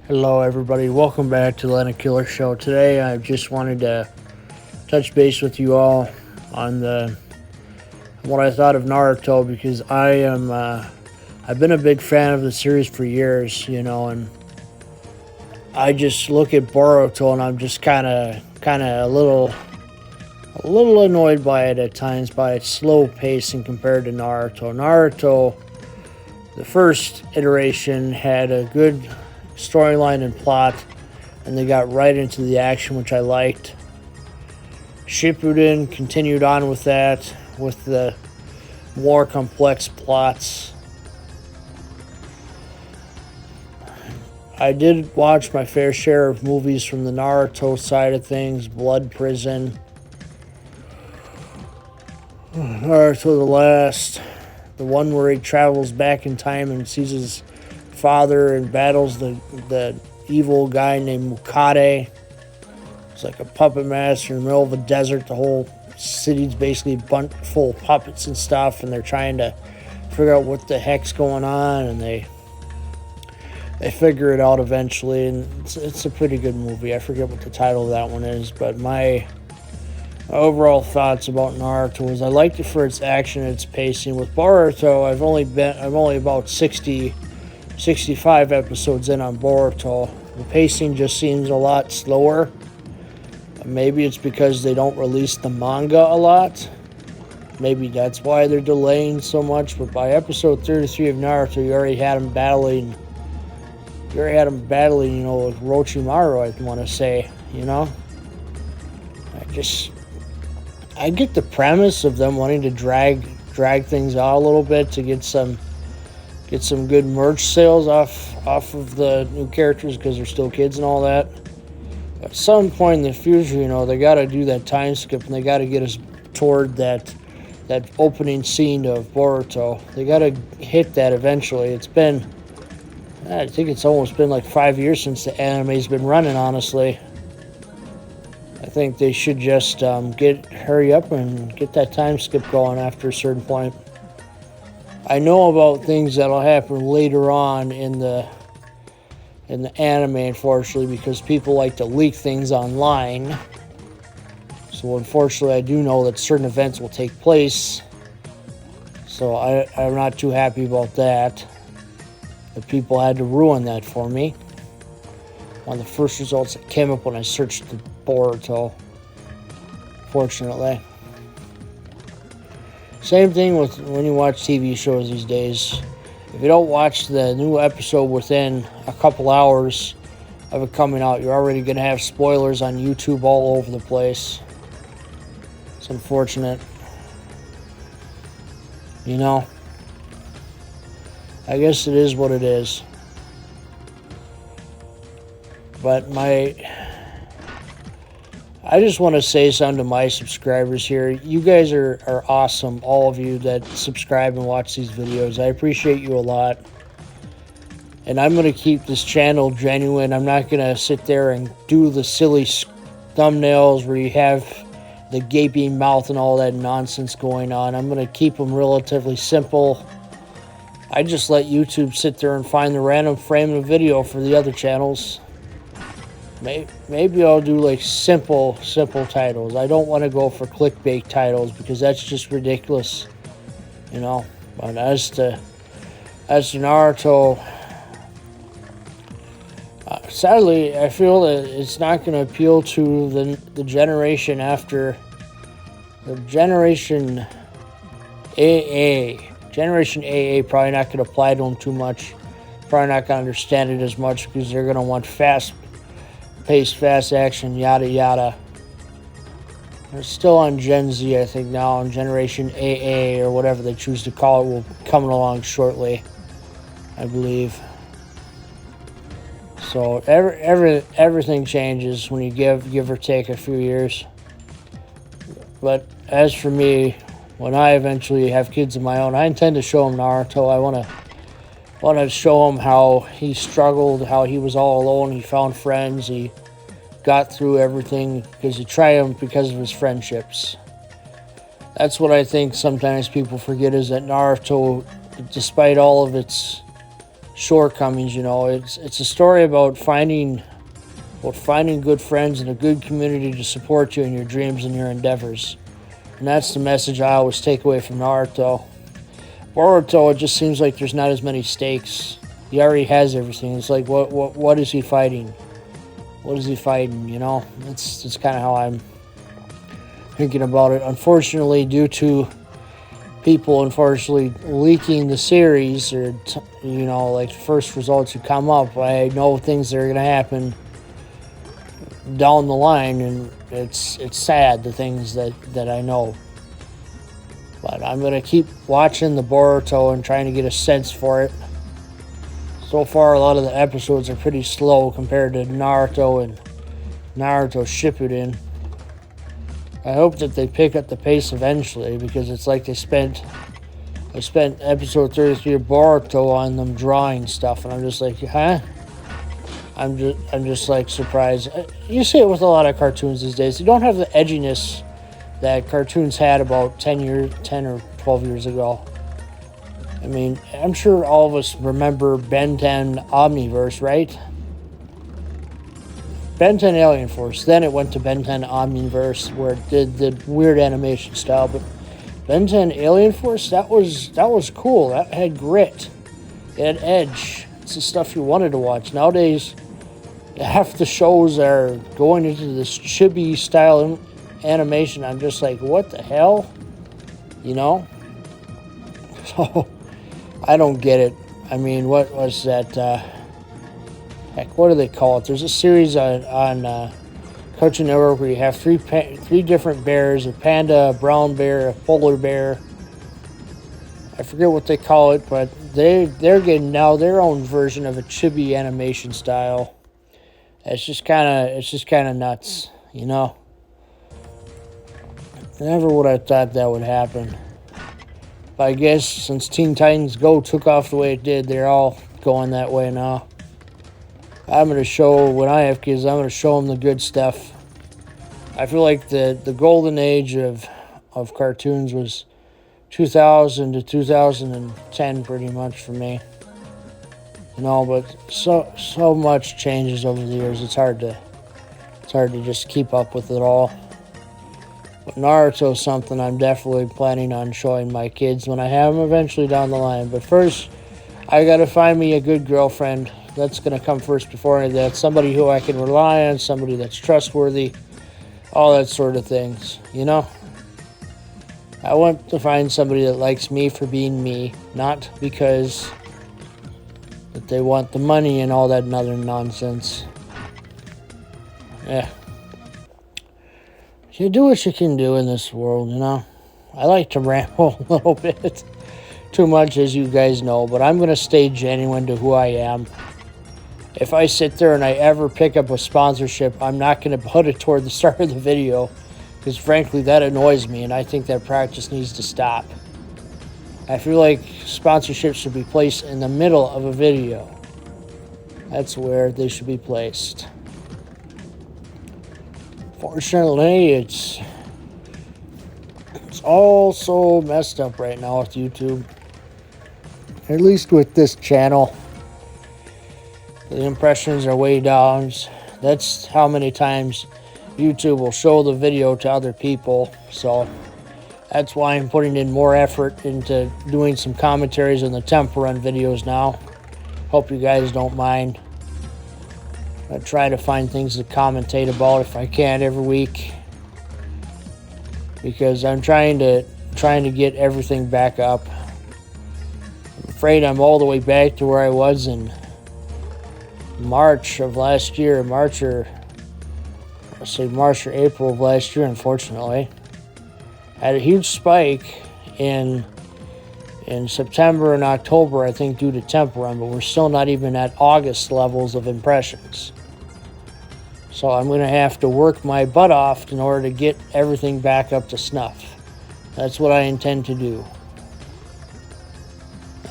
Hello, everybody. Welcome back to the Atlanta Killer Show. Today, I just wanted to touch base with you all on what I thought of Naruto because I've been a big fan of the series for years, and I just look at Boruto and I'm just kind of a little annoyed by it at times by its slow pacing compared to Naruto. Naruto, the first iteration had a good storyline and plot, and they got right into the action, which I liked. Shippuden continued on with that, with the more complex plots. I did watch my fair share of movies from the Naruto side of things, Blood Prison, Naruto the Last, the one where he travels back in time and sees his father and battles the evil guy named Mukade. It's like a puppet master in the middle of a desert. The whole city's basically full of puppets and stuff, and they're trying to figure out what the heck's going on, and they figure it out eventually, and it's a pretty good movie. I forget what the title of that one is, but my overall thoughts about Naruto is I liked it for its action and its pacing. With Boruto, I'm only about 65 episodes in on Boruto. The pacing just seems a lot slower. Maybe it's because they don't release the manga a lot. Maybe that's why they're delaying so much. But by episode 33 of Naruto, you already had them battling. With Orochimaru, I want to say. I get the premise of them wanting to drag things out a little bit to get some good merch sales off of the new characters because they're still kids and all that. At some point in the future, they got to do that time skip and they got to get us toward that opening scene of Boruto. They got to hit that eventually. I think it's almost been like 5 years since the anime's been running, honestly. I think they should just hurry up and get that time skip going after a certain point. I know about things that'll happen later on in the anime, unfortunately, because people like to leak things online. So unfortunately, I do know that certain events will take place. So I'm not too happy about that. The people had to ruin that for me. One of the first results that came up when I searched the Boruto, fortunately. Same thing with when you watch TV shows these days. If you don't watch the new episode within a couple hours of it coming out, you're already going to have spoilers on YouTube all over the place. It's unfortunate. I guess it is what it is. But I just want to say something to my subscribers here. You guys are awesome, all of you that subscribe and watch these videos. I appreciate you a lot. And I'm going to keep this channel genuine. I'm not going to sit there and do the silly thumbnails where you have the gaping mouth and all that nonsense going on. I'm going to keep them relatively simple. I just let YouTube sit there and find the random frame of video for the other channels. Maybe I'll do like simple titles. I don't want to go for clickbait titles because that's just ridiculous, But as to Naruto, sadly, I feel that it's not going to appeal to the generation after the generation AA. Generation AA probably not going to apply to them too much. Probably not going to understand it as much because they're going to want fast-paced, fast action, yada yada. They're still on Gen Z, I think, now, and Generation AA, or whatever they choose to call it, will be coming along shortly, I believe. So everything changes when you give or take a few years. But as for me, when I eventually have kids of my own, I intend to show them Naruto. I want to show them how he struggled, how he was all alone. He found friends. He got through everything because he triumphed because of his friendships. That's what I think sometimes people forget, is that Naruto, despite all of its shortcomings. You know, it's a story about finding good friends and a good community to support you in your dreams and your endeavors. And that's the message I always take away from Naruto. Boruto, it just seems like there's not as many stakes. He already has everything. It's like, what is he fighting? What is he fighting? You know, that's kind of how I'm thinking about it. Unfortunately, due to people leaking the series, or you know, like first results who come up, I know things that are going to happen down the line, and it's sad, the things that I know. But I'm going to keep watching the Boruto and trying to get a sense for it. So far, a lot of the episodes are pretty slow compared to Naruto and Naruto Shippuden. I hope that they pick up the pace eventually, because it's like I spent episode 33 of Boruto on them drawing stuff, and I'm just like, huh? I'm just like surprised. You see it with a lot of cartoons these days. You don't have the edginess that cartoons had about 10 or 12 years ago. I mean, I'm sure all of us remember Ben 10 Omniverse, right? Ben 10 Alien Force. Then it went to Ben 10 Omniverse, where it did the weird animation style. But Ben 10 Alien Force, that was cool. That had grit. It had edge. It's the stuff you wanted to watch. Nowadays, half the shows are going into this chibi style animation. I'm just like, what the hell? You know? So, I don't get it. I mean, what was that? Heck, what do they call it? There's a series on Cartoon Network where you have three different bears: a panda, a brown bear, a polar bear. I forget what they call it, but they're getting now their own version of a chibi animation style. It's just kind of nuts, you know. Never would I thought that would happen. But I guess since Teen Titans Go took off the way it did, they're all going that way now. I'm going to show, when I have kids, I'm going to show them the good stuff. I feel like the golden age of cartoons was 2000 to 2010 pretty much for me. You know, but so much changes over the years. It's hard to just keep up with it all. But Naruto is something I'm definitely planning on showing my kids when I have them eventually down the line. But first, I got to find me a good girlfriend. That's going to come first before any of that. Somebody who I can rely on, somebody that's trustworthy, all that sort of things, you know? I want to find somebody that likes me for being me, not because that they want the money and all that other nonsense. Yeah. You do what you can do in this world, you know? I like to ramble a little bit too much, as you guys know, but I'm going to stay genuine to who I am. If I sit there and I ever pick up a sponsorship, I'm not going to put it toward the start of the video, because frankly, that annoys me, and I think that practice needs to stop. I feel like sponsorships should be placed in the middle of a video. That's where they should be placed. Fortunately, it's all so messed up right now with YouTube. At least with this channel. The impressions are way down. That's how many times YouTube will show the video to other people. So that's why I'm putting in more effort into doing some commentaries on the Temple Run videos now. Hope you guys don't mind. I try to find things to commentate about if I can every week, because I'm trying to get everything back up. I'm afraid I'm all the way back to where I was in March of last year, March or April of last year. Unfortunately, had a huge spike in September and October, I think, due to Temple Run, but we're still not even at August levels of impressions. So I'm going to have to work my butt off in order to get everything back up to snuff. That's what I intend to do.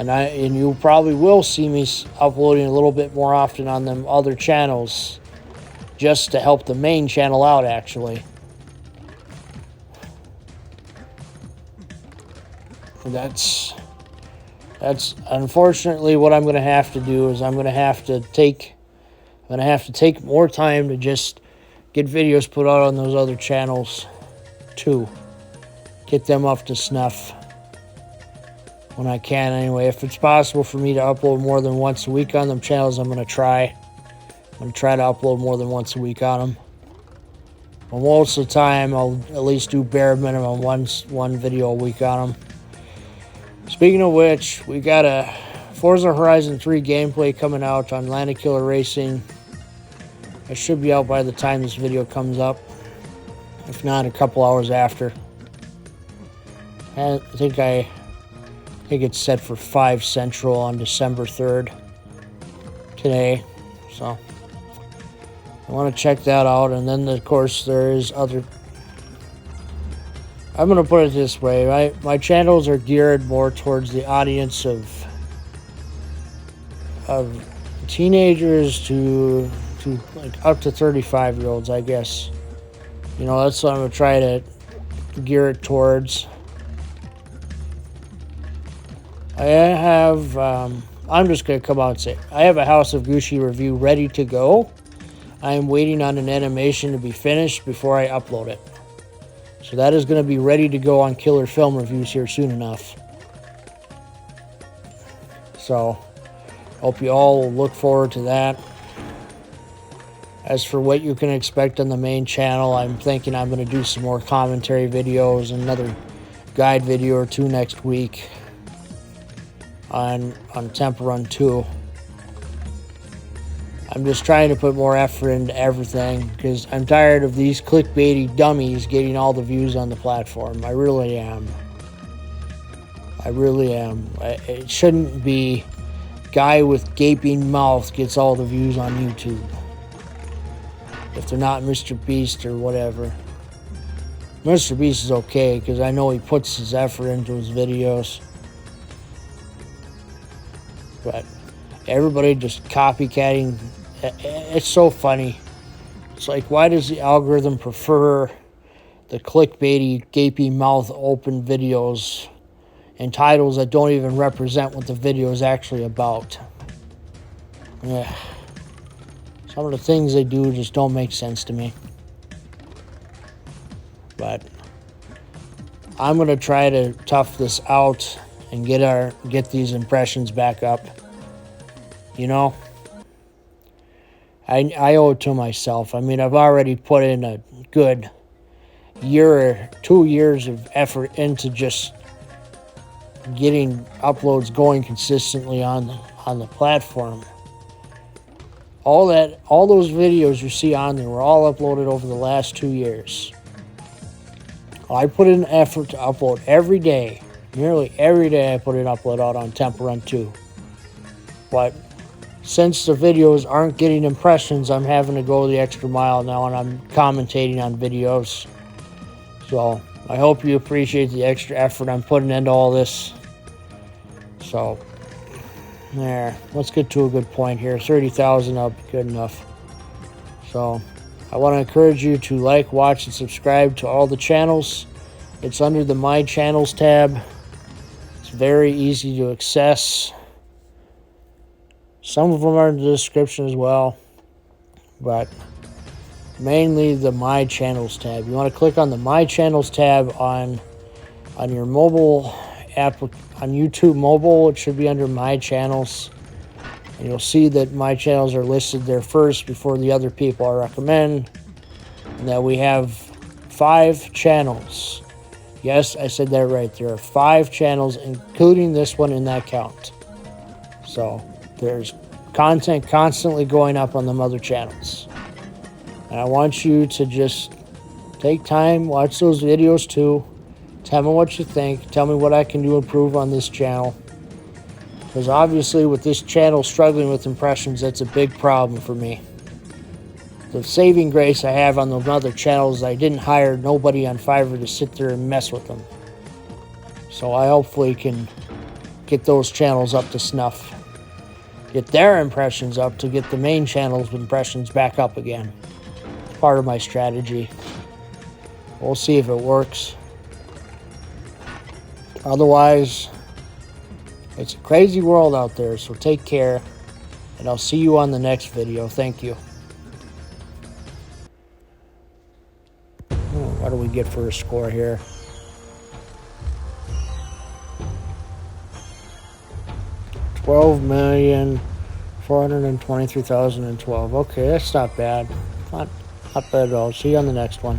And you probably will see me uploading a little bit more often on them other channels, just to help the main channel out, actually. That's That's unfortunately what I'm going to have to do. Is I'm going to have to take more time to just get videos put out on those other channels too. Get them up to snuff when I can anyway. If it's possible for me to upload more than once a week on them channels, I'm going to try. I'm going to try to upload more than once a week on them. But most of the time, I'll at least do bare minimum one video a week on them. Speaking of which, we got a Forza Horizon 3 gameplay coming out on Land Killer Racing. It should be out by the time this video comes up. If not, a couple hours after. I think it's set for 5 Central on December 3rd today. So I want to check that out. And then, of course, there is other... I'm going to put it this way. My channels are geared more towards the audience of teenagers to like up to 35-year-olds, I guess. You know, that's what I'm going to try to gear it towards. I have, I'm just going to come out and say, I have a House of Gucci review ready to go. I am waiting on an animation to be finished before I upload it. So that is going to be ready to go on Killer Film Reviews here soon enough. So, hope you all will look forward to that. As for what you can expect on the main channel, I'm thinking I'm going to do some more commentary videos, another guide video or two next week on Temple Run 2. I'm just trying to put more effort into everything because I'm tired of these clickbaity dummies getting all the views on the platform. I really am. It shouldn't be guy with gaping mouth gets all the views on YouTube. If they're not Mr. Beast or whatever. Mr. Beast is okay because I know he puts his effort into his videos. But everybody just copycatting. It's so funny. It's like, why does the algorithm prefer the clickbaity, gaping mouth open videos and titles that don't even represent what the video is actually about? Yeah. Some of the things they do just don't make sense to me. But I'm going to try to tough this out and get these impressions back up. You know? I owe it to myself. I mean, I've already put in a good year or 2 years of effort into just getting uploads going consistently on the platform. All those videos you see on there were all uploaded over the last 2 years. I put in effort to upload every day. Nearly every day I put an upload out on Temple Run 2. But since the videos aren't getting impressions, I'm having to go the extra mile now, and I'm commentating on videos. So I hope you appreciate the extra effort I'm putting into all this. So there, let's get to a good point here. 30,000 up, good enough. So I want to encourage you to like, watch, and subscribe to all the channels. It's under the My Channels tab. It's very easy to access. Some of them are in the description as well, but mainly the My Channels tab. You want to click on the My Channels tab on your mobile app, on YouTube mobile. It should be under My Channels, and you'll see that my channels are listed there first before the other people I recommend, and that we have 5 channels. Yes, I said that right. There are 5 channels, including this one in that count. So there's content constantly going up on them other channels. And I want you to just take time, watch those videos too. Tell me what you think. Tell me what I can do to improve on this channel. Because obviously with this channel struggling with impressions, that's a big problem for me. The saving grace I have on those other channels, I didn't hire nobody on Fiverr to sit there and mess with them. So I hopefully can get those channels up to snuff. Get their impressions up to get the main channel's impressions back up again. It's part of my strategy. We'll see if it works. Otherwise, It's a crazy world out there, so take care, and I'll see you on the next video. Thank you. What do we get for a score here? $12,423,012. Okay, that's not bad. Not bad at all. See you on the next one.